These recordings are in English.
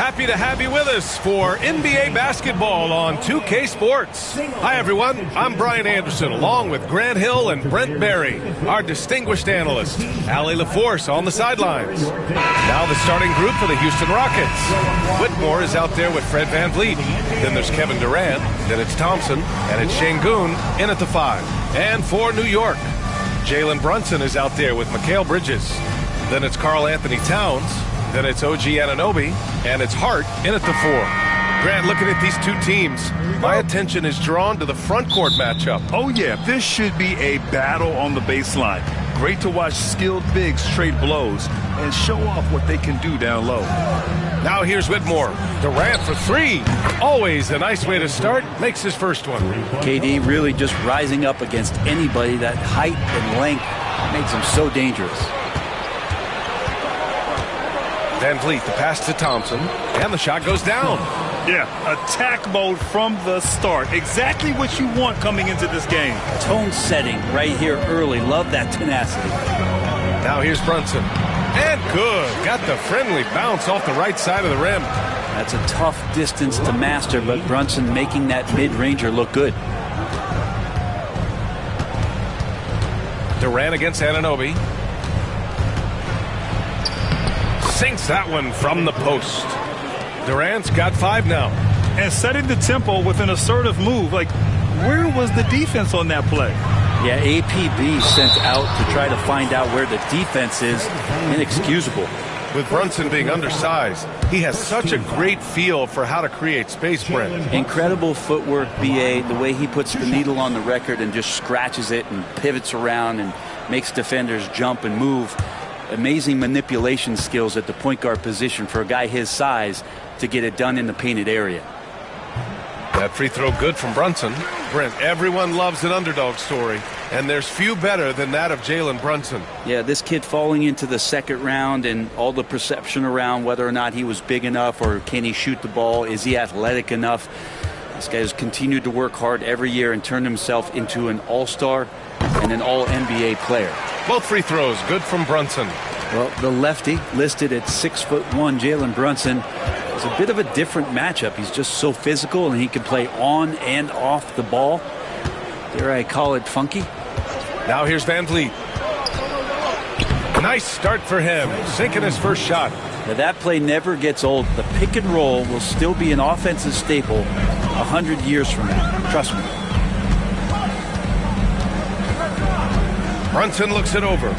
Happy to have you with us for NBA basketball on 2K Sports. Hi, everyone. I'm Brian Anderson, along with Grant Hill and Brent Berry, our distinguished analyst. Allie LaForce on the sidelines. Now the starting group for the Houston Rockets. Whitmore is out there with Fred VanVleet. Then there's Kevin Durant. Then it's Thompson. And it's Şengün in at the 5. And for New York, Jalen Brunson is out there with Mikal Bridges. Then it's Karl Anthony Towns. Then it's OG Anunoby, and it's Hart in at the 4. Grant, looking at these two teams, my attention is drawn to the front court matchup. Oh, yeah, this should be a battle on the baseline. Great to watch skilled bigs trade blows and show off what they can do down low. Now here's Whitmore. Durant for 3. Always a nice way to start. Makes his first one. KD really just rising up against anybody. That height and length makes him so dangerous. VanVleet, the pass to Thompson, and the shot goes down. Yeah, attack mode from the start. Exactly what you want coming into this game. Tone setting right here early. Love that tenacity. Now here's Brunson. And good. Got the friendly bounce off the right side of the rim. That's a tough distance to master, but Brunson making that mid-ranger look good. Durant against Anunoby. Sinks that one from the post. Durant's got 5 now. And setting the tempo with an assertive move. Like, where was the defense on that play? Yeah, APB sent out to try to find out where the defense is. Inexcusable. With Brunson being undersized, he has such a great feel for how to create space, Brent. Incredible footwork, BA. The way he puts the needle on the record and just scratches it and pivots around and makes defenders jump and move. Amazing manipulation skills at the point guard position for a guy his size to get it done in the painted area. That free throw good from Brunson. Brent, everyone loves an underdog story, and there's few better than that of Jalen Brunson. Yeah, this kid falling into the second round and all the perception around whether or not he was big enough or can he shoot the ball, is he athletic enough. This guy has continued to work hard every year and turned himself into an all-star and an all-NBA player. Both free throws good from Brunson. Well, the lefty listed at 6'1", Jalen Brunson, is a bit of a different matchup. He's just so physical and he can play on and off the ball. Dare I call it funky? Now here's VanVleet. Nice start for him, sinking his first shot. Now that play never gets old. The pick and roll will still be an offensive staple 100 years from now. Trust me. Brunson looks it over.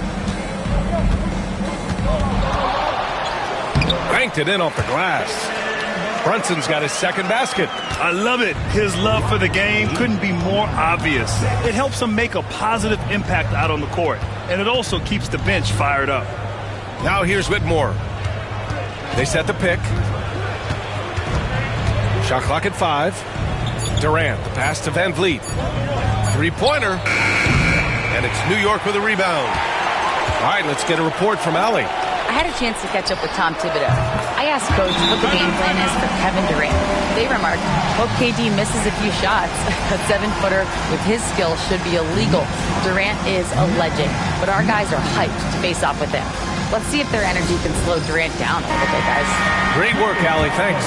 Banked it in off the glass. Brunson's got his second basket. I love it. His love for the game couldn't be more obvious. It helps him make a positive impact out on the court, and it also keeps the bench fired up. Now here's Whitmore. They set the pick. Shot clock at 5. Durant, the pass to VanVleet. Three-pointer. And it's New York with a rebound. All right, let's get a report from Allie. I had a chance to catch up with Tom Thibodeau. I asked Coach what the game plan is for Kevin Durant. They remarked, hope KD misses a few shots. A 7-footer with his skill should be illegal. Durant is a legend, but our guys are hyped to face off with him. Let's see if their energy can slow Durant down a little bit, guys. Great work, Allie. Thanks.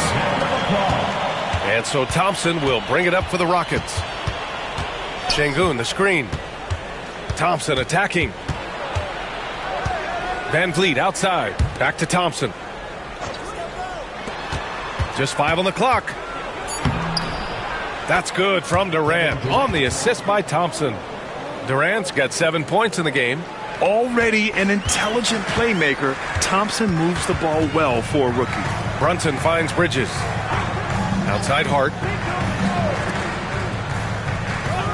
And so Thompson will bring it up for the Rockets. Şengün, the screen. Thompson attacking. VanVleet outside. Back to Thompson. Just 5 on the clock. That's good from Durant on the assist by Thompson. Durant's got 7 points in the game. Already an intelligent playmaker, Thompson moves the ball well for a rookie. Brunson finds Bridges. Outside Hart.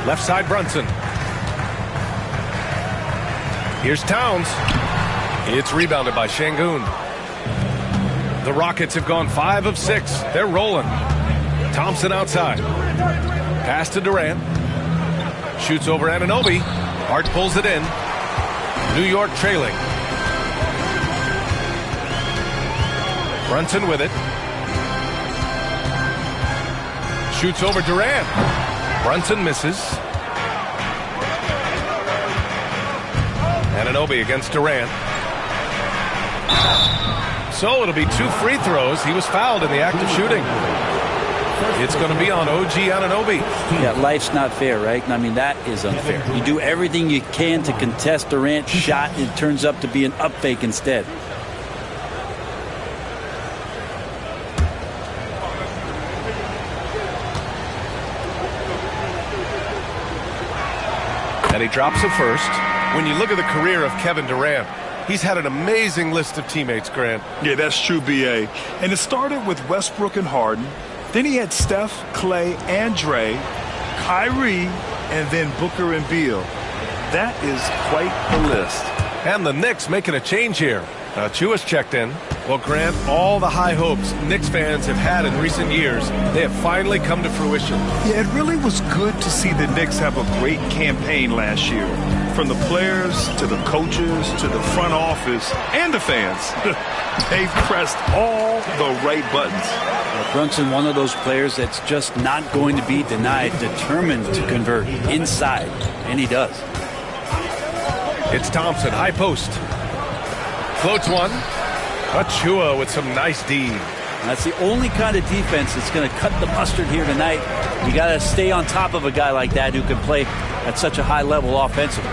Left side Brunson. Here's Towns. It's rebounded by Şengün. The Rockets have gone 5 of 6. They're rolling. Thompson outside. Pass to Durant. Shoots over Anunoby. Hart pulls it in. New York trailing. Brunson with it. Shoots over Durant. Brunson misses. Anunoby against Durant. So it'll be 2 free throws. He was fouled in the act of shooting. It's going to be on OG Anunoby. Yeah, life's not fair, right? I mean, that is unfair. You do everything you can to contest Durant's shot, and it turns up to be an up fake instead. And he drops it first. When you look at the career of Kevin Durant, he's had an amazing list of teammates, Grant. Yeah, that's true, B.A. And it started with Westbrook and Harden. Then he had Steph, Clay, and Dre, Kyrie, and then Booker and Beal. That is quite the list. And the Knicks making a change here. Chua's checked in. Well, Grant, all the high hopes Knicks fans have had in recent years, they have finally come to fruition. Yeah, it really was good to see the Knicks have a great campaign last year. From the players to the coaches to the front office and the fans. They've pressed all the right buttons. Brunson, one of those players that's just not going to be denied, determined to convert inside, and he does. It's Thompson, high post. Floats one. Chua with some nice D. That's the only kind of defense that's going to cut the mustard here tonight. You got to stay on top of a guy like that who can play at such a high level offensively.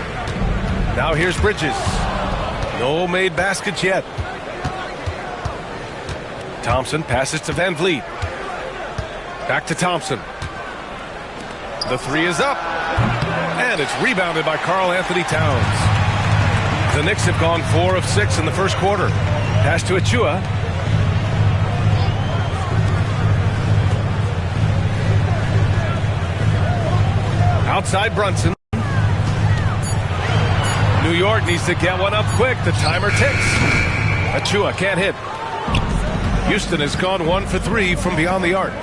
Now here's Bridges. No made baskets yet. Thompson passes to Van Vliet. Back to Thompson. The 3 is up. And it's rebounded by Karl Anthony Towns. The Knicks have gone 4 of 6 in the first quarter. Pass to Achua. Outside Brunson. New York needs to get one up quick. The timer ticks. Achua can't hit. Houston has gone 1 for 3 from beyond the arc.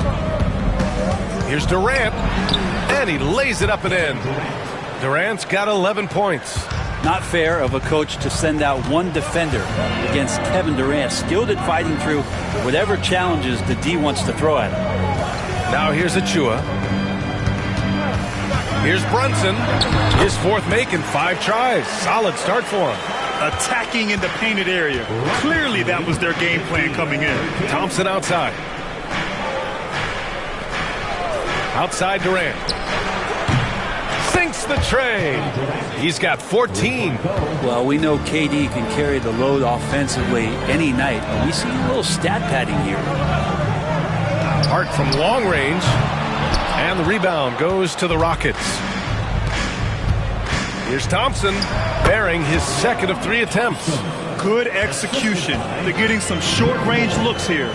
Here's Durant. And he lays it up and in. Durant's got 11 points. Not fair of a coach to send out one defender against Kevin Durant, skilled at fighting through whatever challenges the D wants to throw at him. Now here's Achua. Here's Brunson. His 4th make in 5 tries. Solid start for him. Attacking in the painted area. Clearly that was their game plan coming in. Thompson outside. Outside Durant. Sinks the tray. He's got 14. Well, we know KD can carry the load offensively any night. We see a little stat padding here. Hart from long range. And the rebound goes to the Rockets. Here's Thompson, bearing his 2nd of 3 attempts. Good execution. They're getting some short-range looks here.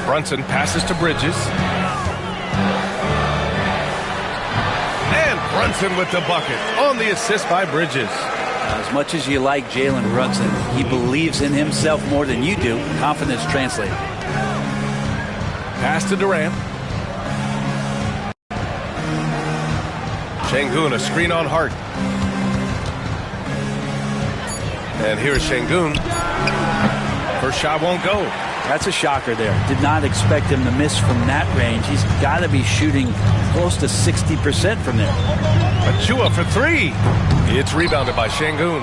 Brunson passes to Bridges. And Brunson with the bucket on the assist by Bridges. As much as you like Jalen Brunson, he believes in himself more than you do. Confidence translated. Pass to Durant. Şengün, a screen on Hart. And here's Şengün. First shot won't go. That's a shocker there. Did not expect him to miss from that range. He's got to be shooting close to 60% from there. Achua for 3. It's rebounded by Şengün.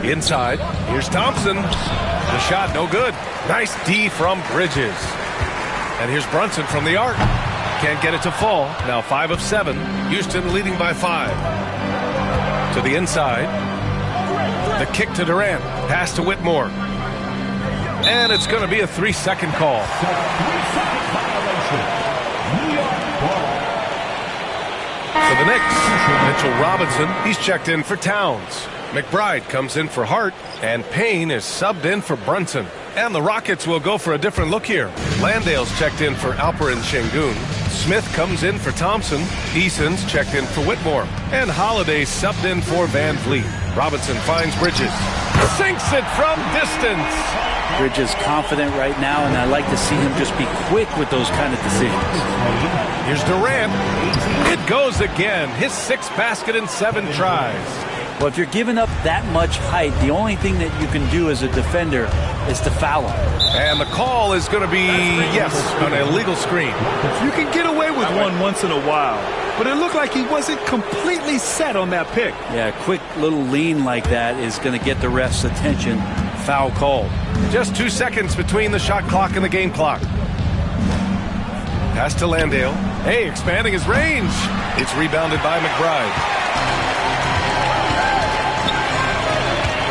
Inside. Here's Thompson. The shot no good. Nice D from Bridges. And here's Brunson from the arc. Can't get it to fall. Now 5 of 7. Houston leading by 5. To the inside. The kick to Durant. Pass to Whitmore. And it's going to be a 3-second call. For the Knicks, Mitchell Robinson, he's checked in for Towns. McBride comes in for Hart, and Payne is subbed in for Brunson. And the Rockets will go for a different look here. Landale's checked in for Alperen Şengün. Smith comes in for Thompson. Eason's checked in for Whitmore. And Holiday subbed in for Van Vliet. Robinson finds Bridges. Sinks it from distance. Bridges confident right now, and I like to see him just be quick with those kind of decisions. Here's Durant. It goes again. His 6th basket in 7 tries. Well, if you're giving up that much height, the only thing that you can do as a defender is to foul him. And the call is going to be, yes, an illegal screen. You can get away with one once in a while, but it looked like he wasn't completely set on that pick. Yeah, a quick little lean like that is going to get the ref's attention. Foul call. Just 2 seconds between the shot clock and the game clock. Pass to Landale. Hey, expanding his range. It's rebounded by McBride.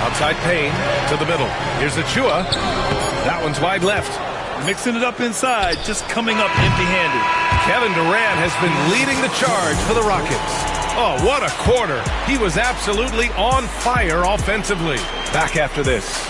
Outside Payne to the middle. Here's Achua. That one's wide left. Mixing it up inside, just coming up empty-handed. Kevin Durant has been leading the charge for the Rockets. Oh, what a quarter. He was absolutely on fire offensively. Back after this.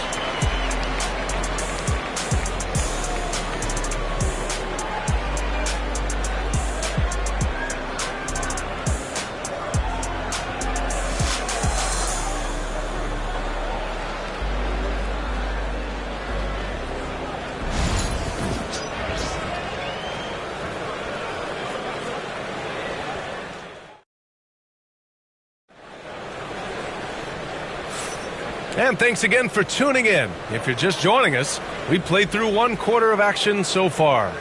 And thanks again for tuning in. If you're just joining us, we played through 1 quarter of action so far.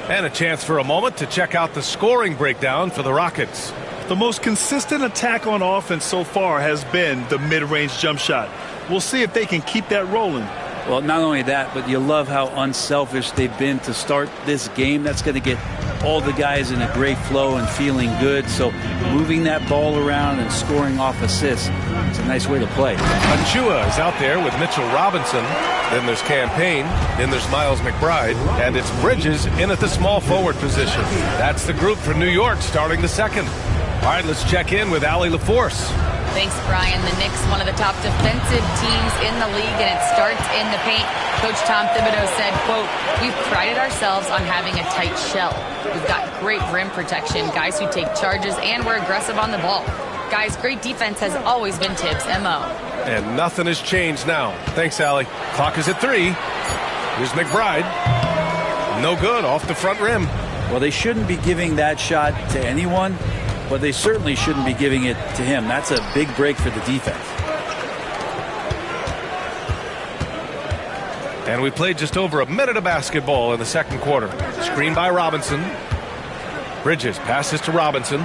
And a chance for a moment to check out the scoring breakdown for the Rockets. The most consistent attack on offense so far has been the mid-range jump shot. We'll see if they can keep that rolling. Well, not only that, but you love how unselfish they've been to start this game. That's going to get all the guys in a great flow and feeling good. So moving that ball around and scoring off assists, it's a nice way to play. Achua is out there with Mitchell Robinson. Then there's Campaign. Then there's Miles McBride. And it's Bridges in at the small forward position. That's the group for New York starting the second. All right, let's check in with Allie LaForce. Thanks, Brian. The Knicks, one of the top defensive teams in the league, and it starts in the paint. Coach Tom Thibodeau said, quote, "We've prided ourselves on having a tight shell. We've got great rim protection, guys who take charges, and we're aggressive on the ball. Guys, great defense has always been Tibbs' MO." And nothing has changed now. Thanks, Allie. Clock is at 3. Here's McBride. No good, off the front rim. Well, they shouldn't be giving that shot to anyone, but they certainly shouldn't be giving it to him. That's a big break for the defense. And we played just over a minute of basketball in the second quarter. Screen by Robinson. Bridges passes to Robinson.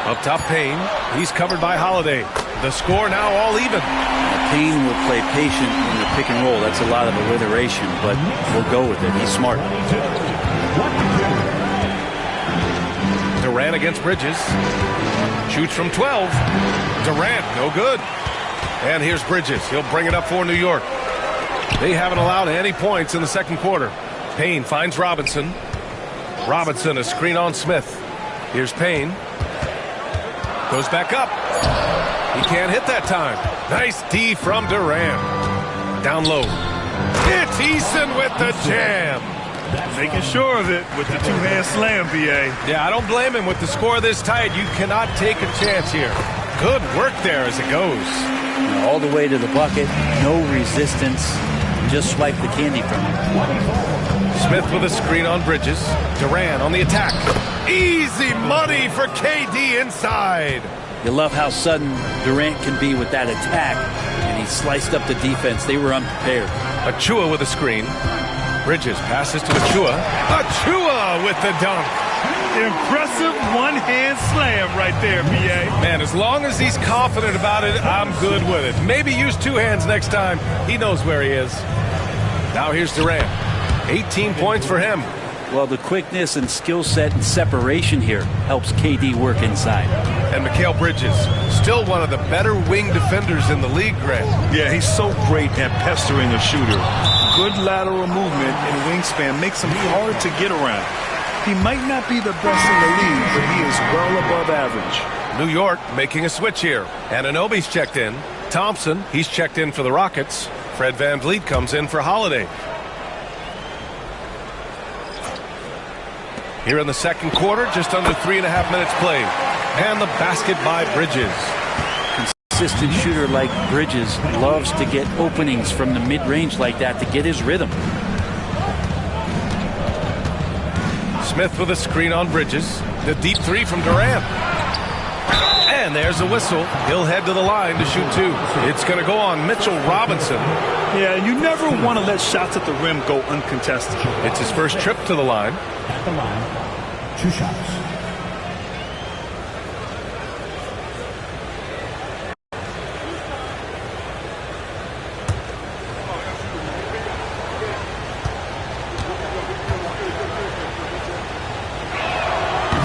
Up top, Payne. He's covered by Holiday. The score now all even. Payne will play patient in the pick and roll. That's a lot of alliteration, but we'll go with it. He's smart. Durant against Bridges. Shoots from 12. Durant, no good. And here's Bridges. He'll bring it up for New York. They haven't allowed any points in the second quarter. Payne finds Robinson. Robinson, a screen on Smith. Here's Payne. Goes back up. He can't hit that time. Nice D from Durant. Down low. It's Eason with the jam. Making sure of it with the two-hand slam, B.A. Yeah, I don't blame him with the score this tight. You cannot take a chance here. Good work there as it goes. All the way to the bucket. No resistance. Just swipe the candy from him. Smith with a screen on Bridges. Durant on the attack. Easy money for KD inside. You love how sudden Durant can be with that attack. And he sliced up the defense. They were unprepared. Achua with a screen. Bridges passes to Achua. Achua with the dunk. Impressive one-hand slam right there, B.A. Man, as long as he's confident about it, I'm good with it. Maybe use 2 hands next time. He knows where he is. Now here's Durant. 18 points for him. Well, the quickness and skill set and separation here helps KD work inside. And Mikal Bridges, still one of the better wing defenders in the league, Grant. Yeah, he's so great at pestering a shooter. Good lateral movement and wingspan makes him hard to get around. He might not be the best in the league, but he is well above average. New York making a switch here. Anunoby's checked in. Thompson, he's checked in for the Rockets. Fred VanVleet comes in for Holiday. Here in the second quarter, just under 3.5 minutes played. And the basket by Bridges. Consistent shooter like Bridges loves to get openings from the mid-range like that to get his rhythm. Smith with a screen on Bridges. The deep 3 from Durant. And there's a whistle. He'll head to the line to shoot two. It's going to go on Mitchell Robinson. Yeah, and you never want to let shots at the rim go uncontested. It's his first trip to the line. At the line, 2 shots.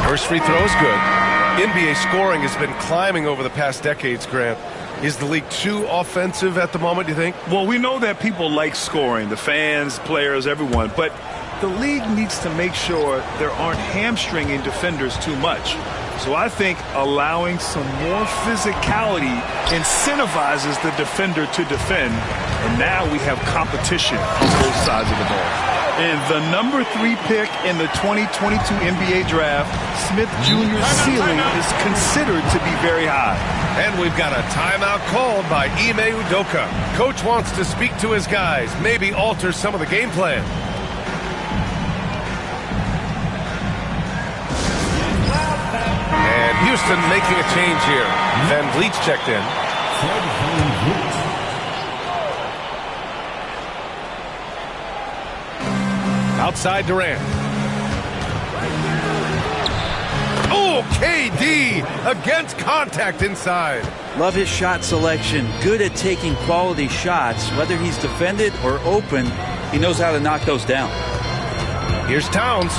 First free throw is good. NBA scoring has been climbing over the past decades, Grant. Is the league too offensive at the moment, do you think? Well, we know that people like scoring, the fans, players, everyone, but the league needs to make sure there aren't hamstringing defenders too much. So I think allowing some more physicality incentivizes the defender to defend, and now we have competition on both sides of the ball. And the number 3 pick in the 2022 NBA draft, Smith Jr.'s ceiling is considered to be very high. And we've got a timeout called by Ime Udoka. Coach wants to speak to his guys, maybe alter some of the game plan. And Houston making a change here. Van Vliet checked in. Outside Durant. Oh, KD against contact inside. Love his shot selection. Good at taking quality shots. Whether he's defended or open, he knows how to knock those down. Here's Towns.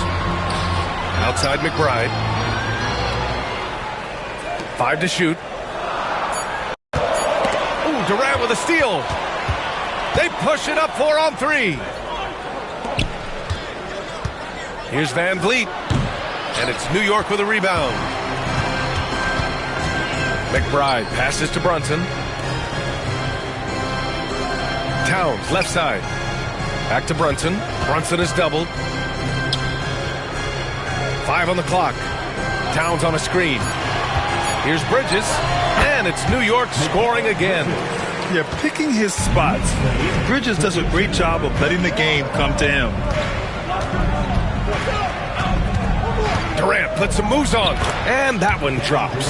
Outside McBride. 5 to shoot. Ooh, Durant with a steal. They push it up 4 on 3. Here's Van Vliet. And it's New York with a rebound. McBride passes to Brunson. Towns, left side. Back to Brunson. Brunson is doubled. 5 on the clock. Towns on a screen. Here's Bridges. And it's New York scoring again. Yeah, picking his spots. Bridges does a great job of letting the game come to him. Durant puts some moves on, and that one drops.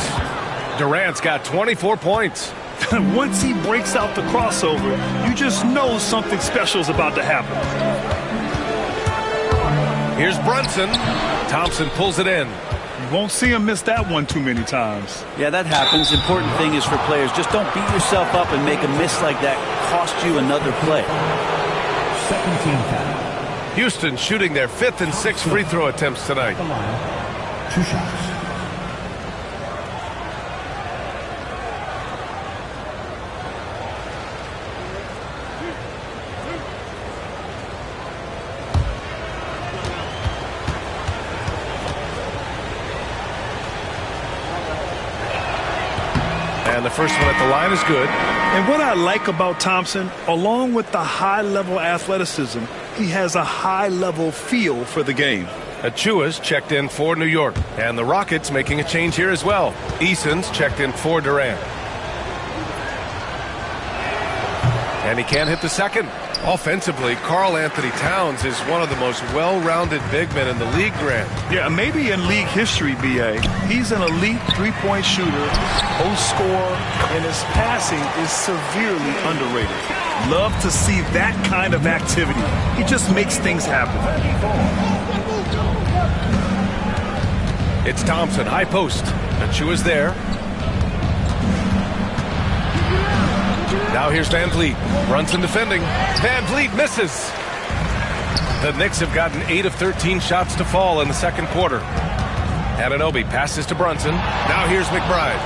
Durant's got 24 points. Once he breaks out the crossover, you just know something special is about to happen. Here's Brunson. Thompson pulls it in. You won't see him miss that one too many times. Yeah, that happens. Important thing is for players, just don't beat yourself up and make a miss like that cost you another play. Second team foul. Houston shooting their 5th and 6th free throw attempts tonight. At the line, 2 shots. And the first one at the line is good. And what I like about Thompson, along with the high-level athleticism, he has a high-level feel for the game. Achua's checked in for New York. And the Rockets making a change here as well. Eason's checked in for Durant. And he can't hit the second. Offensively, Karl Anthony Towns is one of the most well-rounded big men in the league, Grant. Yeah, maybe in league history, B.A. He's an elite three-point shooter, post scorer, and his passing is severely underrated. Love to see that kind of activity. He just makes things happen. It's Thompson, high post. Achua's there. Now here's Van Vliet. Brunson defending. Van Vliet misses. The Knicks have gotten 8 of 13 shots to fall in the second quarter. Anunoby passes to Brunson. Now here's McBride.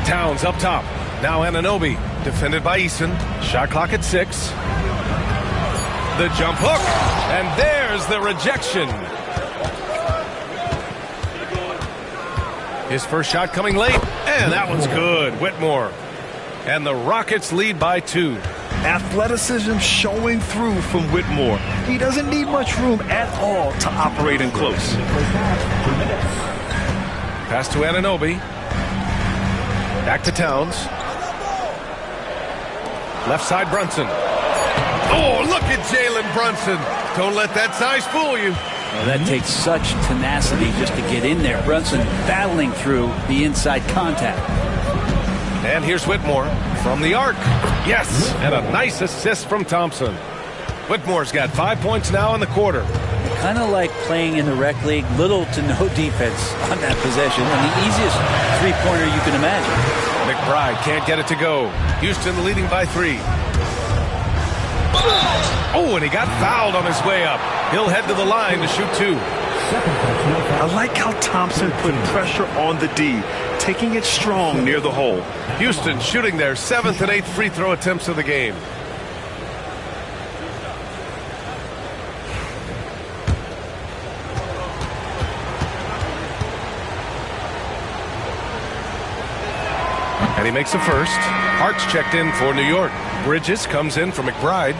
Towns up top. Now Anunoby. Defended by Eason. Shot clock at 6. The jump hook. And there's the rejection. His first shot coming late. And that one's good. Whitmore. And the Rockets lead by 2. Athleticism showing through from Whitmore. He doesn't need much room at all to operate in close. Pass to Anunoby. Back to Towns. Left side Brunson. Oh, look at Jalen Brunson. Don't let that size fool you. Well, that takes such tenacity just to get in there. Brunson battling through the inside contact. And here's Whitmore from the arc. Yes, and a nice assist from Thompson. Whitmore's got 5 points now in the quarter. Kind of like playing in the rec league, little to no defense on that possession, and the easiest three-pointer you can imagine. McBride can't get it to go. Houston leading by 3. Oh, and he got fouled on his way up. He'll head to the line to shoot 2. I like how Thompson put pressure on the D, taking it strong near the hole. Houston shooting their 7th and 8th free throw attempts of the game. And he makes the first. Hart's checked in for New York. Bridges comes in for McBride.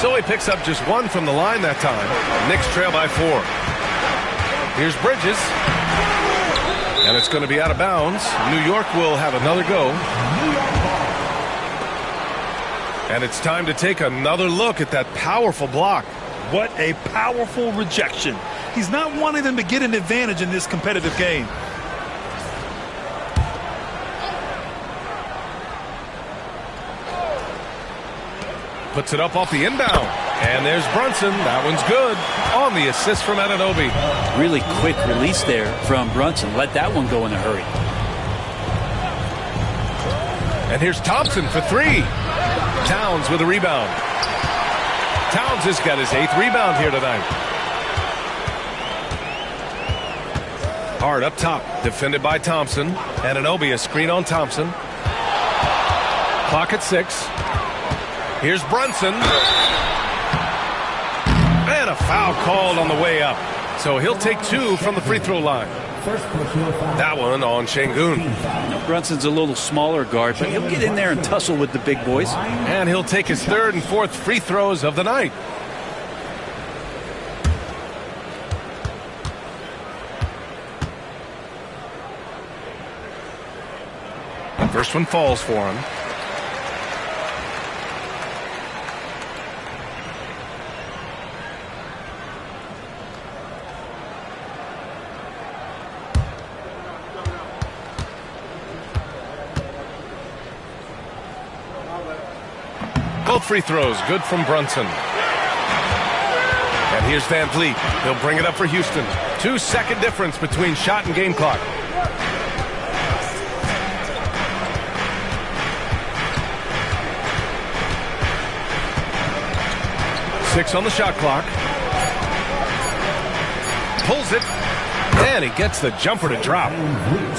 So he picks up just 1 from the line that time. Knicks trail by 4. Here's Bridges. And it's going to be out of bounds. New York will have another go. And it's time to take another look at that powerful block. What a powerful rejection. He's not wanting them to get an advantage in this competitive game. Puts it up off the inbound. And there's Brunson. That one's good. On the assist from Anunoby. Really quick release there from Brunson. Let that one go in a hurry. And here's Thompson for 3. Towns with a rebound. Towns has got his 8th rebound here tonight. Hard up top. Defended by Thompson. Anunoby a screen on Thompson. Clock at 6. Here's Brunson. And a foul called on the way up. So he'll take 2 from the free throw line. That one on Şengün. Brunson's a little smaller guard, but he'll get in there and tussle with the big boys. And he'll take his 3rd and 4th free throws of the night. First one falls for him. Both free throws good from Brunson. And here's Van Vliet. He'll bring it up for Houston. 2-second difference between shot and game clock. Six on the shot clock. Pulls it. And he gets the jumper to drop.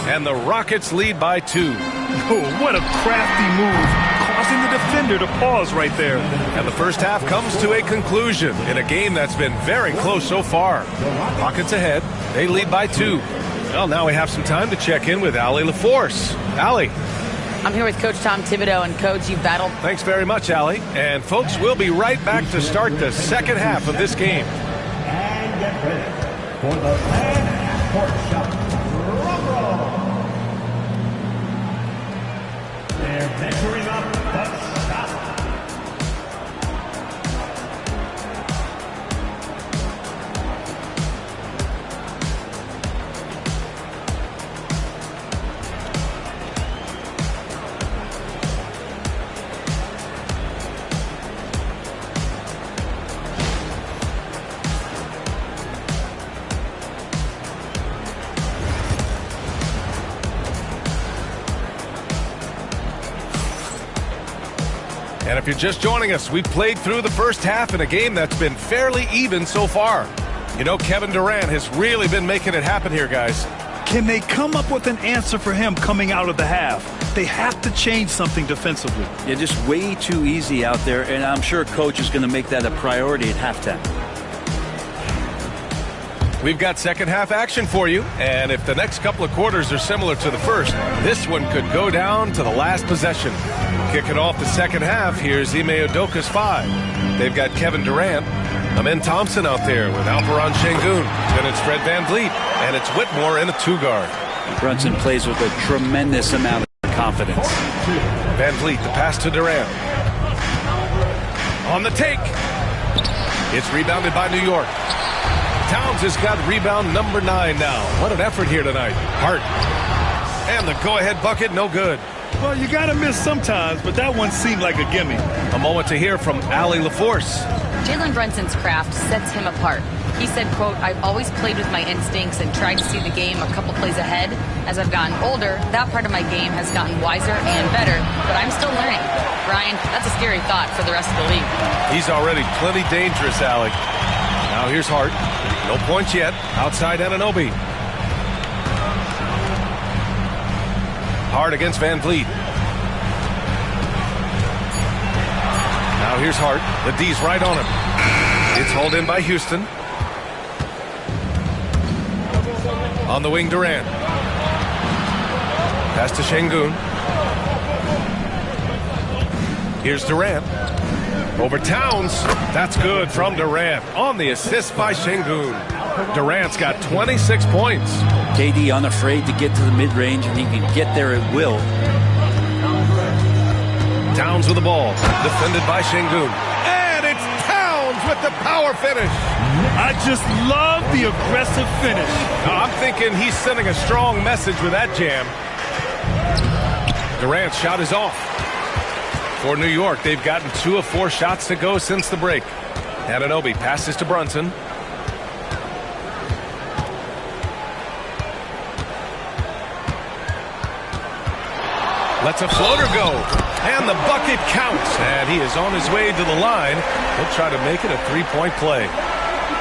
And the Rockets lead by 2. Oh, what a crafty move, causing the defender to pause right there. And the first half comes to a conclusion in a game that's been very close so far. Rockets ahead. They lead by 2. Well, now we have some time to check in with Allie LaForce. Allie. I'm here with Coach Tom Thibodeau, and Coach, you've battled. Thanks very much, Allie. And folks, we'll be right back to start the second half of this game. And get ready for the fan court shot. Drum roll. They're measuring up the shot. And if you're just joining us, we've played through the first half in a game that's been fairly even so far. You know, Kevin Durant has really been making it happen here, guys. Can they come up with an answer for him coming out of the half? They have to change something defensively. Yeah, just way too easy out there, and I'm sure Coach is going to make that a priority at halftime. We've got second half action for you, and if the next couple of quarters are similar to the first, this one could go down to the last possession. Kicking off the second half, here's Ime Udoka's 5. They've got Kevin Durant, Amin Thompson out there with Alperon Şengün. Then it's Fred VanVleet, and it's Whitmore in a 2-guard. Brunson plays with a tremendous amount of confidence. VanVleet, the pass to Durant. On the take. It's rebounded by New York. Towns has got rebound number 9 now. What an effort here tonight. Hart. And the go-ahead bucket, no good. Well, you got to miss sometimes, but that one seemed like a gimme. A moment to hear from Allie LaForce. Jalen Brunson's craft sets him apart. He said, quote, "I've always played with my instincts and tried to see the game a couple plays ahead. As I've gotten older, that part of my game has gotten wiser and better, but I'm still learning." Brian, that's a scary thought for the rest of the league. He's already plenty dangerous, Allie. Now here's Hart. No points yet. Outside Anunoby. Hart against VanVleet. Now here's Hart. The D's right on him. It's hauled in by Houston. On the wing, Durant. Pass to Şengün. Here's Durant. Over Towns. That's good from Durant. On the assist by Şengün. Durant's got 26 points. KD unafraid to get to the mid-range, and he can get there at will. Towns with the ball. Defended by Şengün. And it's Towns with the power finish. I just love the aggressive finish. I'm thinking he's sending a strong message with that jam. Durant's shot is off. For New York, they've gotten 2 of 4 shots to go since the break. Anunoby passes to Brunson. Lets a floater go. And the bucket counts. And he is on his way to the line. He'll try to make it a 3-point play.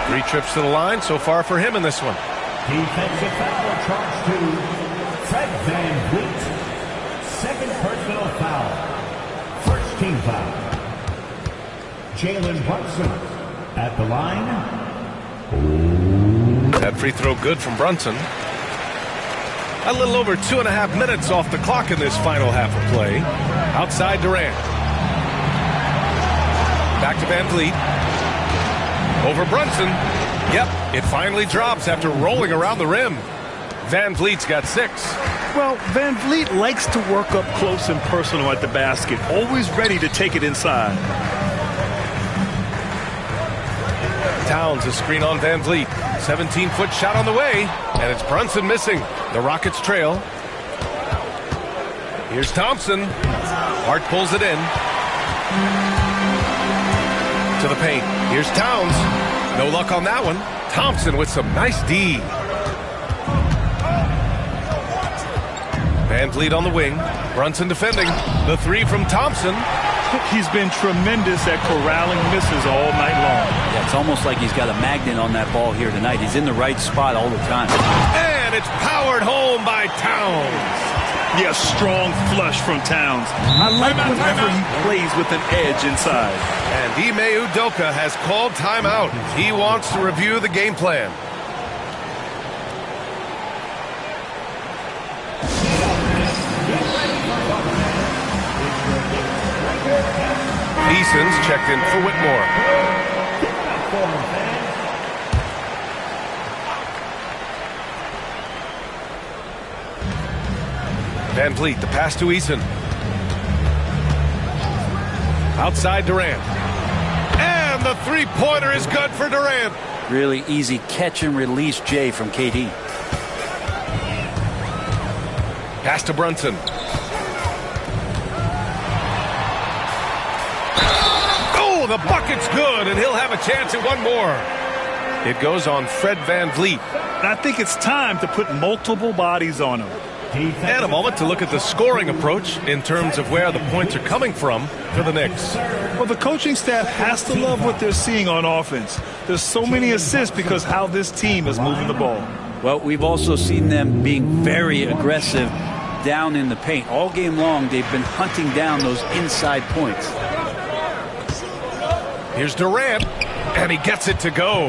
3 trips to the line so far for him in this one. Defensive foul charged to Fred VanVleet. Second personal foul. First team foul. Jalen Brunson at the line. That free throw good from Brunson. A little over 2.5 minutes off the clock in this final half of play. Outside Durant. Back to VanVleet. Over Brunson. Yep, it finally drops after rolling around the rim. VanVleet's got 6. Well, VanVleet likes to work up close and personal at the basket, always ready to take it inside. Towns a screen on VanVleet. 17-foot shot on the way, and it's Brunson missing. The Rockets trail. Here's Thompson. Hart pulls it in. To the paint. Here's Towns. No luck on that one. Thompson with some nice D. VanVleet on the wing. Brunson defending. The 3 from Thompson. He's been tremendous at corralling misses all night long. Yeah, it's almost like he's got a magnet on that ball here tonight. He's in the right spot all the time. And it's powered home by Towns. Yeah, strong flush from Towns. I like whenever he plays with an edge inside. And Ime Udoka has called timeout. He wants to review the game plan. Eason's checked in for Whitmore. VanVleet, the pass to Eason. Outside Durant. And the 3-pointer is good for Durant. Really easy catch and release, Jay, from KD. Pass to Brunson. Oh, the bucket's good, and he'll have a chance at one more. It goes on Fred VanVleet. I think it's time to put multiple bodies on him. And a moment to look at the scoring approach in terms of where the points are coming from for the Knicks. Well, the coaching staff has to love what they're seeing on offense. There's so many assists because how this team is moving the ball. Well, we've also seen them being very aggressive down in the paint. All game long, they've been hunting down those inside points. Here's Durant, and he gets it to go.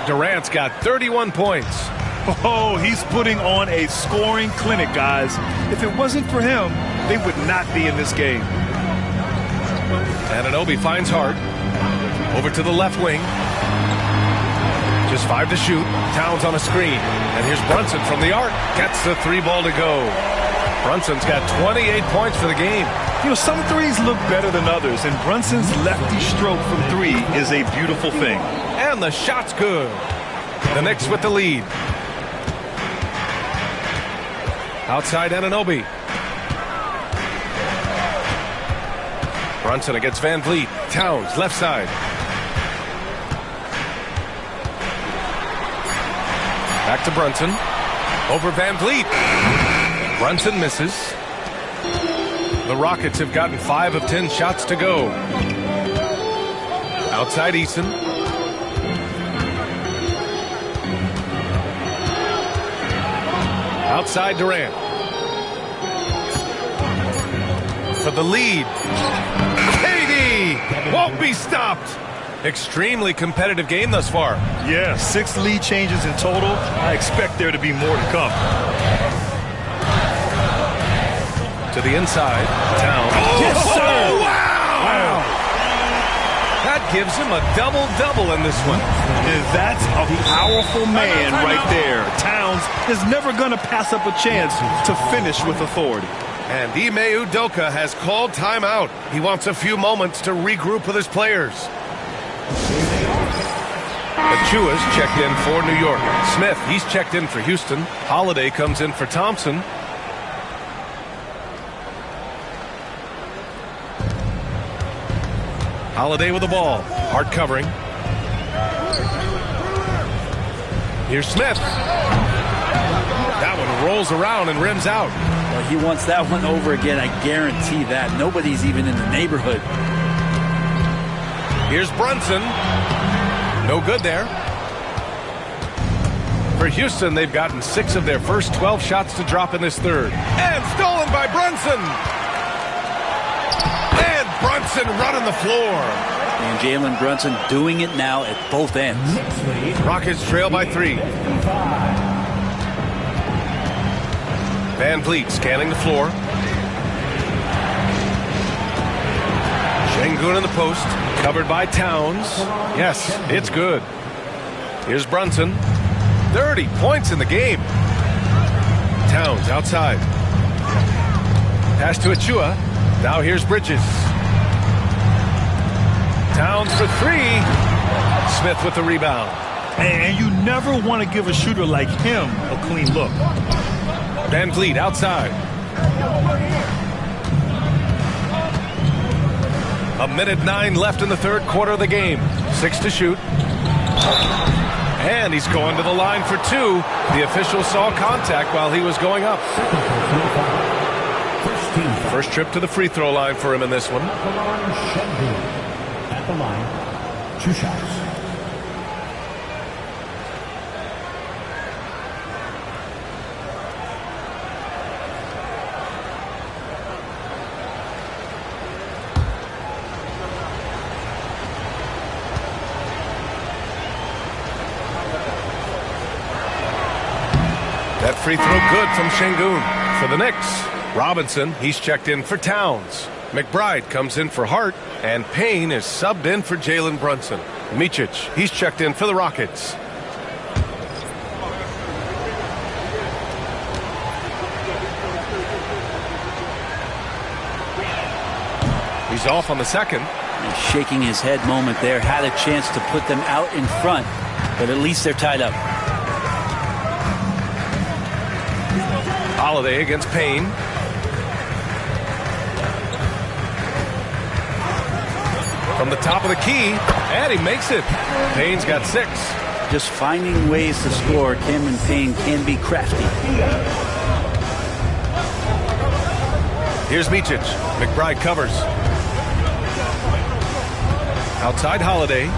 Durant's got 31 points. Oh, he's putting on a scoring clinic, guys. If it wasn't for him, they would not be in this game. Anunoby finds Hart. Over to the left wing. Just 5 to shoot. Towns on a screen. And here's Brunson from the arc. Gets the 3 ball to go. Brunson's got 28 points for the game. You know, some threes look better than others, and Brunson's lefty stroke from 3 is a beautiful thing. And the shot's good. The Knicks with the lead. Outside Anunoby. Brunson against Van Vliet. Towns, left side. Back to Brunson. Over Van Vliet. Brunson misses. The Rockets have gotten 5 of 10 shots to go. Outside Eason. Outside Durant. For the lead. KD won't be stopped. Extremely competitive game thus far. Yeah, 6 lead changes in total. I expect there to be more to come. To the inside. Towns. Yes, sir. Oh, wow. That gives him a double-double in this one. And that's a powerful man right there. Towns is never going to pass up a chance to finish with authority. And Ime Udoka has called timeout. He wants a few moments to regroup with his players. Achua's checked in for New York. Smith, he's checked in for Houston. Holiday comes in for Thompson. Holiday with the ball. Hard covering. Here's Smith. That one rolls around and rims out. Well, he wants that one over again. I guarantee that. Nobody's even in the neighborhood. Here's Brunson. No good there. For Houston, they've gotten 6 of their first 12 shots to drop in this third. And stolen by Brunson. And Brunson running the floor. And Jalen Brunson doing it now at both ends. Rockets trail by 3. Van Vliet scanning the floor. Şengün in the post. Covered by Towns. Yes, it's good. Here's Brunson. 30 points in the game. Towns outside. Pass to Achua. Now here's Bridges. Towns for 3. Smith with the rebound. And you never want to give a shooter like him a clean look. Van Vliet outside. A minute 9 left in the third quarter of the game. 6 to shoot. And he's going to the line for 2. The official saw contact while he was going up. First trip to the free throw line for him in this one. At the line, 2 shots. That free throw good from Şengün. For the Knicks, Robinson, he's checked in for Towns. McBride comes in for Hart, and Payne is subbed in for Jalen Brunson. Micic, he's checked in for the Rockets. He's off on the second. He's shaking his head moment there. Had a chance to put them out in front, but at least they're tied up. Holiday against Payne. From the top of the key, and he makes it. Payne's got 6. Just finding ways to score. Cameron Payne can be crafty. Here's Micic. McBride covers. Outside Holiday.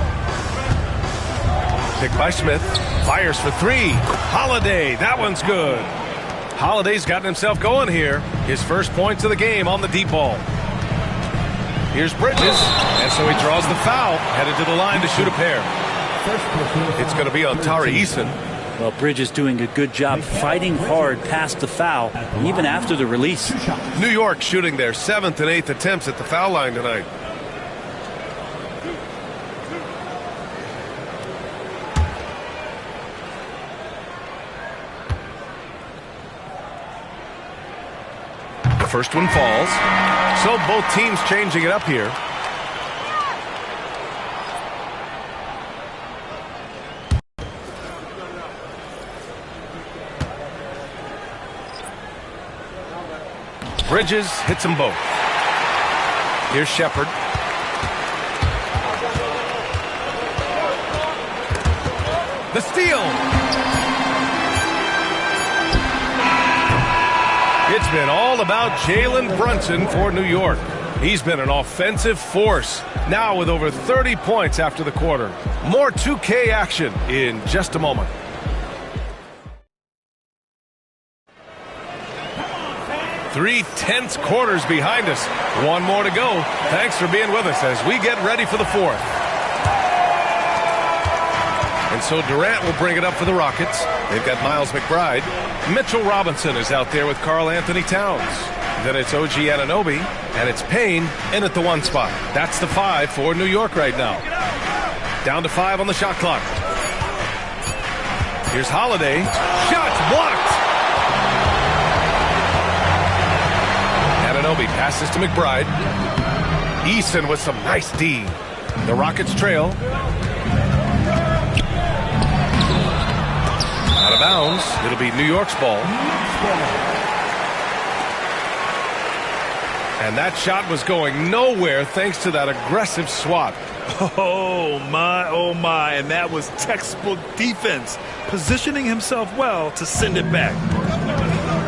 Picked by Smith. Fires for 3. Holiday. That one's good. Holiday's gotten himself going here. His first points of the game on the deep ball. Here's Bridges. And so he draws the foul. Headed to the line to shoot a pair. It's going to be on Tari Eason. Well, Bridges doing a good job fighting hard past the foul, even after the release. New York shooting their 7th and 8th attempts at the foul line tonight. First one falls. So both teams changing it up here. Bridges hits them both. Here's Shepard. The steal. It's been all about Jalen Brunson for New York. He's been an offensive force, now with over 30 points after the quarter. More 2K action in just a moment. Three tense quarters behind us. One more to go. Thanks for being with us as we get ready for the fourth. And so Durant will bring it up for the Rockets. They've got Miles McBride. Mitchell Robinson is out there with Karl Anthony Towns. Then it's OG Anunoby, and it's Payne in at the 1 spot. That's the 5 for New York right now. Down to 5 on the shot clock. Here's Holiday. Shots blocked. Anunoby passes to McBride. Eason with some nice D. The Rockets trail. Out of bounds. It'll be New York's ball. And that shot was going nowhere thanks to that aggressive swat. Oh, my. And that was textbook defense. Positioning himself well to send it back.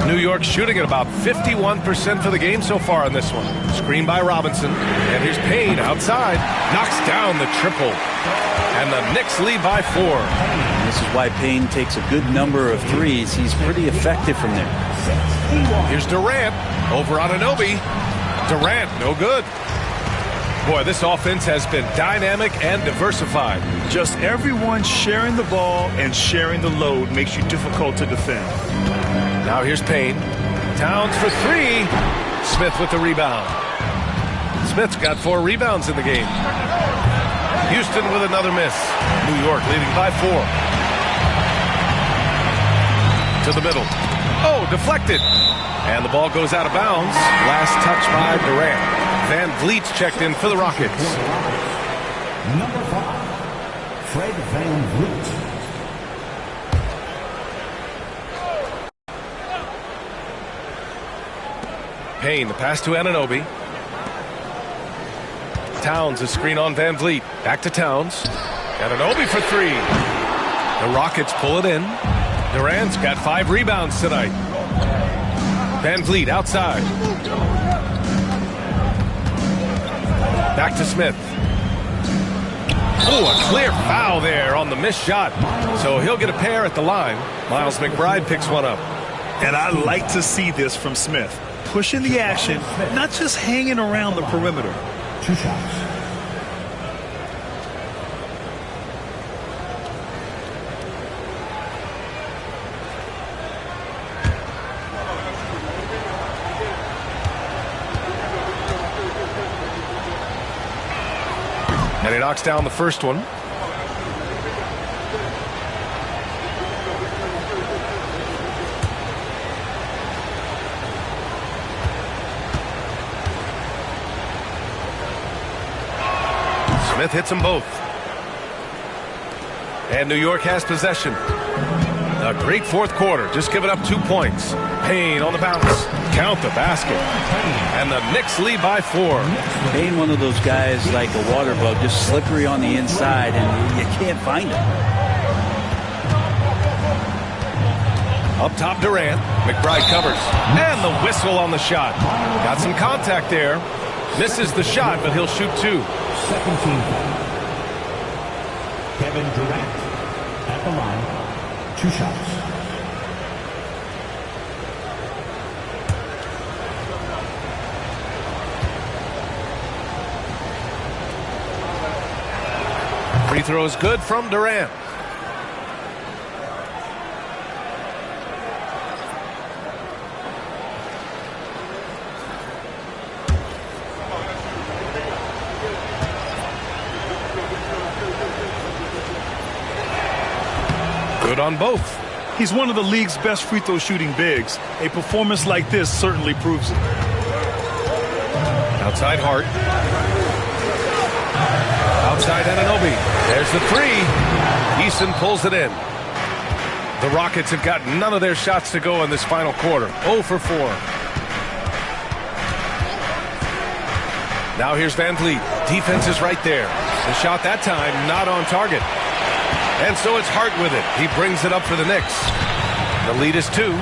New York shooting at about 51% for the game so far on this one. Screen by Robinson. And here's Payne outside. Knocks down the triple. And the Knicks lead by 4. This is why Payne takes a good number of threes. He's pretty effective from there. Here's Durant over Anunoby. Durant, no good. Boy, this offense has been dynamic and diversified. Just everyone sharing the ball and sharing the load makes you difficult to defend. Now here's Payne. Towns for 3. Smith with the rebound. Smith's got 4 rebounds in the game. Houston with another miss. New York leading by 4. To the middle. Oh, deflected. And the ball goes out of bounds. Last touch by Durant. Van Vliet's checked in for the Rockets. Number 5, Fred Van Vliet. Payne, the pass to Anunoby. Towns, a screen on Van Vliet. Back to Towns. Anunoby for 3. The Rockets pull it in. Durant's got 5 rebounds tonight. Van Vliet outside. Back to Smith. Oh, a clear foul there on the missed shot. So he'll get a pair at the line. Miles McBride picks one up. And I like to see this from Smith. Pushing the action, not just hanging around the perimeter. 2 shots. And he knocks down the first one. Smith hits them both. And New York has possession. A great fourth quarter. Just giving up 2 points. Payne on the bounce. Count the basket. And the Knicks lead by 4. Payne, one of those guys like a water bug, just slippery on the inside, and you can't find him. Up top, Durant. McBride covers. And the whistle on the shot. Got some contact there. Misses the shot, but he'll shoot 2. Second team. Kevin Durant at the line. 2 shots. Free throw is good from Durant. Good on both. He's one of the league's best free throw shooting bigs. A performance like this certainly proves it. Outside Hart. Outside Anunoby. There's the three. Eason pulls it in. The Rockets have got none of their shots to go in this final quarter. 0 for 4. Now here's Van Vliet. Defense is right there. The shot that time not on target. And so it's Hart with it. He brings it up for the Knicks. The lead is 2.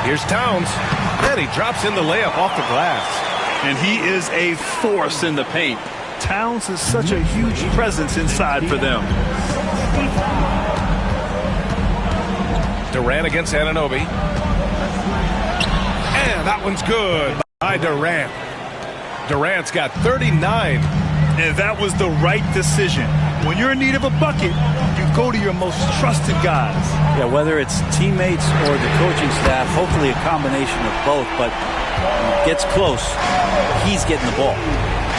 Here's Towns. And he drops in the layup off the glass. And he is a force in the paint. Towns is such a huge presence inside for them. Durant against Anunoby. And that one's good by Durant. Durant's got 39. And that was the right decision. When you're in need of a bucket, you go to your most trusted guys. Yeah, whether it's teammates or the coaching staff, hopefully a combination of both, but when it gets close, he's getting the ball.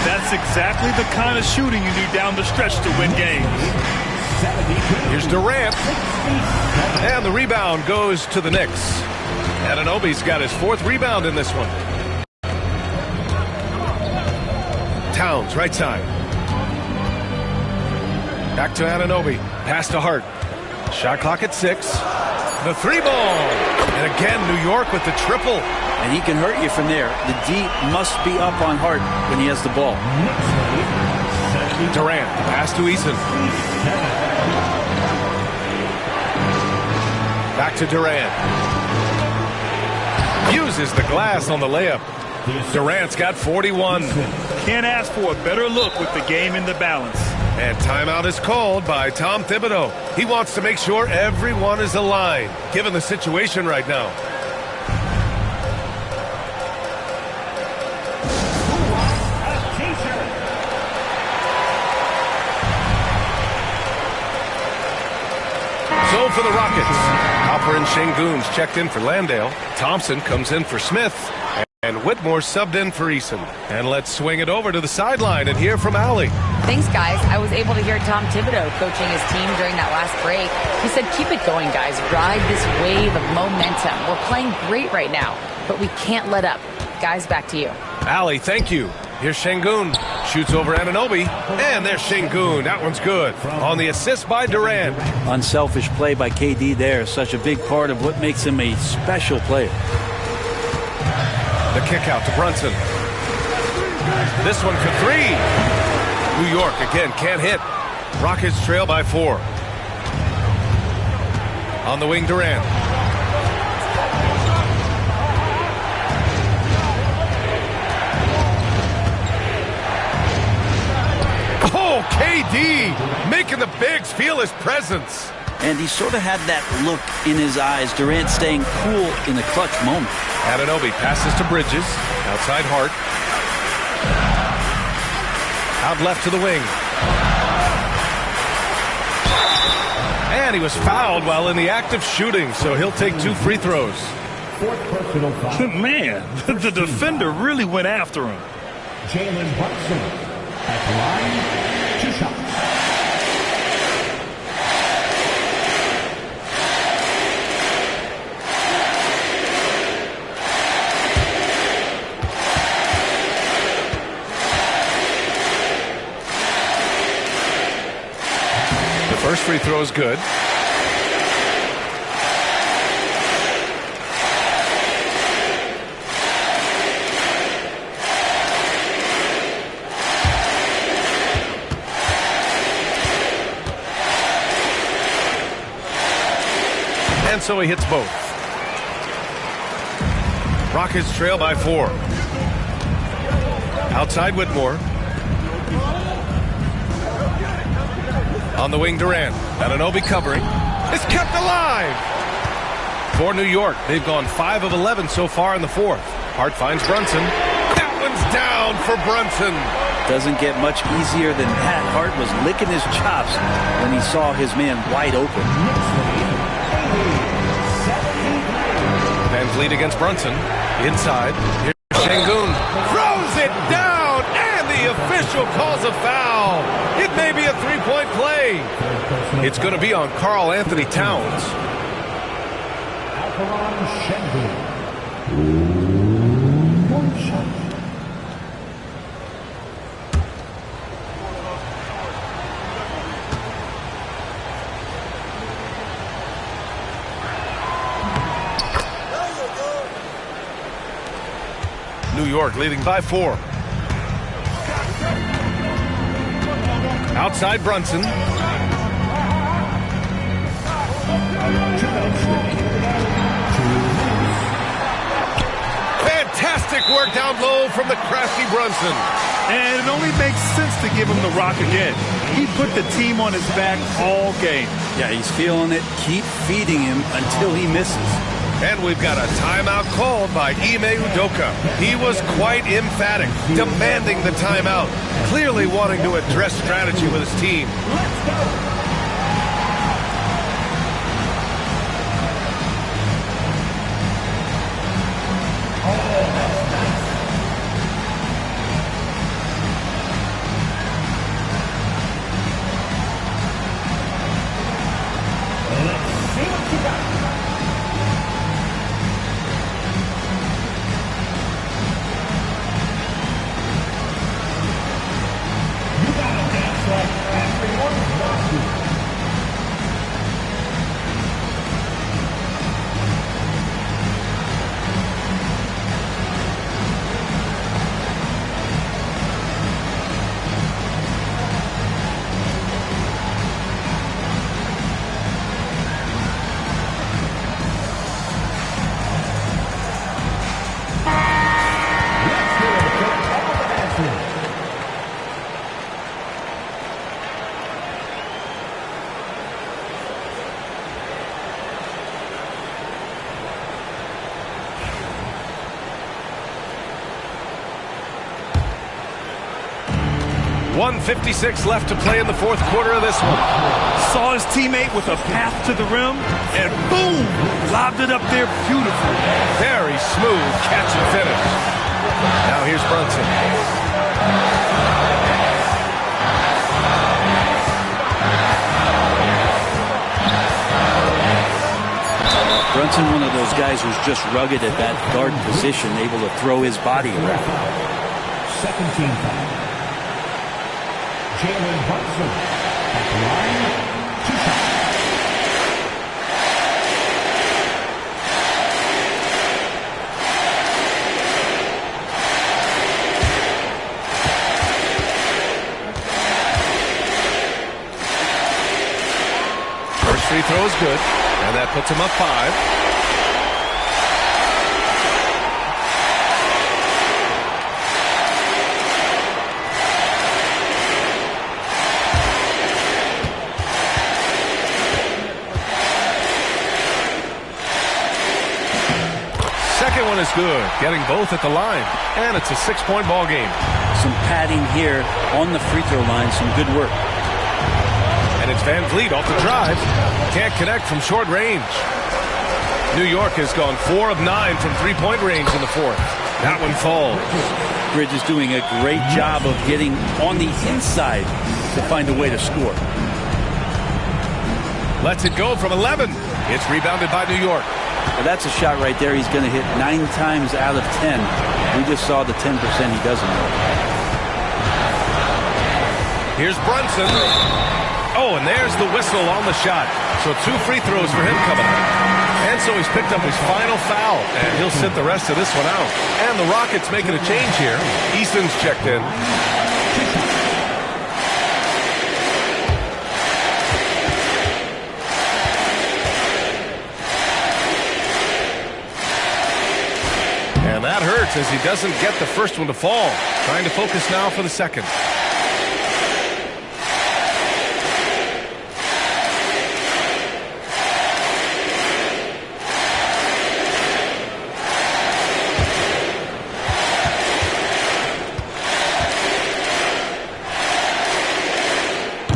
That's exactly the kind of shooting you need down the stretch to win games. Here's Durant. And the rebound goes to the Knicks. Anunoby's got his 4th rebound in this one. Towns, right side. Back to Anunoby. Pass to Hart. Shot clock at 6. The 3-ball. And again, New York with the triple. And he can hurt you from there. The D must be up on Hart when he has the ball. Durant, pass to Eason. Back to Durant. Uses the glass on the layup. Durant's got 41. Can't ask for a better look with the game in the balance. And timeout is called by Tom Thibodeau. He wants to make sure everyone is aligned, given the situation right now. So for the Rockets, Hopper and Şengün's checked in for Landale. Thompson comes in for Smith. And Whitmore subbed in for Eason. And let's swing it over to the sideline and hear from Allie. Thanks, guys. I was able to hear Tom Thibodeau coaching his team during that last break. He said, keep it going, guys. Ride this wave of momentum. We're playing great right now, but we can't let up. Guys, back to you. Allie, thank you. Here's Şengün. Shoots over Anunoby. And there's Şengün. That one's good. On the assist by Durant. Unselfish play by KD there. Such a big part of what makes him a special player. The kick out to Brunson. This one for 3. New York again can't hit. Rockets trail by 4. On the wing, Durant. Oh, KD making the Bigs feel his presence. And he sort of had that look in his eyes. Durant staying cool in the clutch moment. Anunoby passes to Bridges. Outside Hart. Out left to the wing. And he was fouled while in the act of shooting, so he'll take 2 free throws. Man, the defender really went after him. Jalen Brunson at the line, 2 shots. First free throw is good. And so he hits both. Rockets trail by 4. Outside Whitmore. On the wing, Durant. Anunoby covering. It's kept alive. For New York, they've gone 5 of 11 so far in the 4th. Hart finds Brunson. That one's down for Brunson. Doesn't get much easier than that. Hart was licking his chops when he saw his man wide open. Van Vliet against Brunson. Inside. Here's Şengün. Throws it down, and the official calls a foul. It may be a 3-point play. It's going to be on Karl Anthony Towns. New York leading by 4. Outside Brunson. Fantastic work down low from the crafty Brunson. And it only makes sense to give him the rock again. He put the team on his back all game. Yeah, he's feeling it. Keep feeding him until he misses. And we've got a timeout called by Ime Udoka. He was quite emphatic, demanding the timeout, clearly wanting to address strategy with his team. Let's go. .156 left to play in the fourth quarter of this one. Saw his teammate with a path to the rim, and boom! Lobbed it up there beautifully. Very smooth catch and finish. Now here's Brunson. Brunson, one of those guys who's just rugged at that guard position, able to throw his body around. Second team foul. Jalen Brunson at the line, 2 shots. First free throw is good, and that puts him up 5. Second one is good, getting both at the line, and it's a 6-point ball game. Some padding here on the free throw line, some good work. And it's Van Vliet off the drive. Can't connect from short range. New York has gone 4 of 9 from three-point range in the fourth. That one falls. Bridge is doing a great job of getting on the inside to find a way to score. Lets it go from 11. It's rebounded by New York. Well, that's a shot right there. He's going to hit 9 times out of 10. We just saw the 10% he doesn't know. Here's Brunson. Oh, and there's the whistle on the shot. So 2 free throws for him coming up. And so he's picked up his final foul, and he'll sit the rest of this one out. And the Rockets making a change here. Easton's checked in. And that hurts as he doesn't get the first one to fall. Trying to focus now for the second.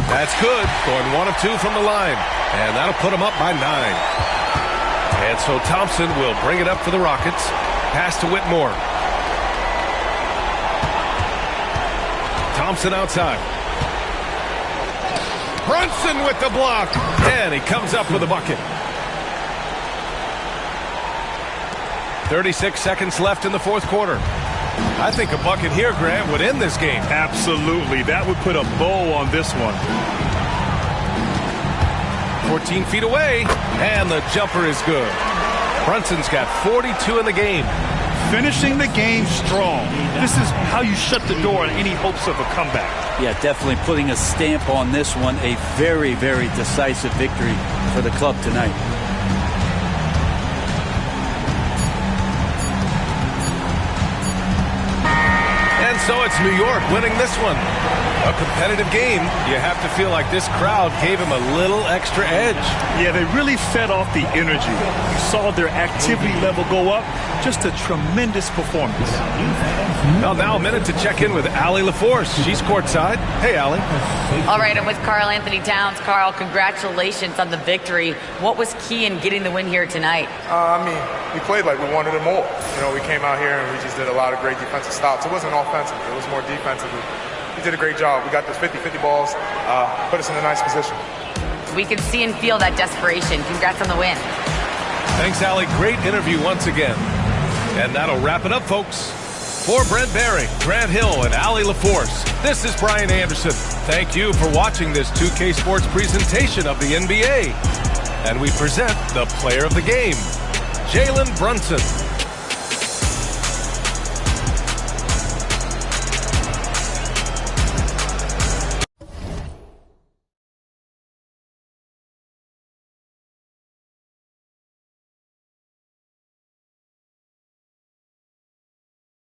That's good. Going 1 of 2 from the line. And that'll put him up by 9. And so Thompson will bring it up for the Rockets. Pass to Whitmore. Thompson outside. Brunson with the block. And he comes up with a bucket. 36 seconds left in the fourth quarter. I think a bucket here, Grant, would end this game. Absolutely. That would put a bow on this one. 14 feet away, and the jumper is good. Brunson's got 42 in the game. finishing the game strong. This is how you shut the door on any hopes of a comeback. Yeah, definitely putting a stamp on this one. A very, very decisive victory for the club tonight. And so it's New York winning this one. A competitive game. You have to feel like this crowd gave him a little extra edge. Yeah, they really fed off the energy. You saw their activity level go up. Just a tremendous performance. Well, now a minute to check in with Allie LaForce. She's courtside. Hey, Allie. All right, I'm with Karl Anthony Towns. Karl, congratulations on the victory. What was key in getting the win here tonight? We played like we wanted it more. We came out here and we just did a lot of great defensive stops. It wasn't offensive. It was more defensively. We did a great job. We got those 50-50 balls, put us in a nice position. We can see and feel that desperation. Congrats on the win. Thanks, Allie. Great interview once again. And that'll wrap it up, folks. For Brent Barry, Grant Hill, and Allie LaForce, this is Brian Anderson. Thank you for watching this 2K Sports presentation of the NBA. And we present the player of the game, Jalen Brunson.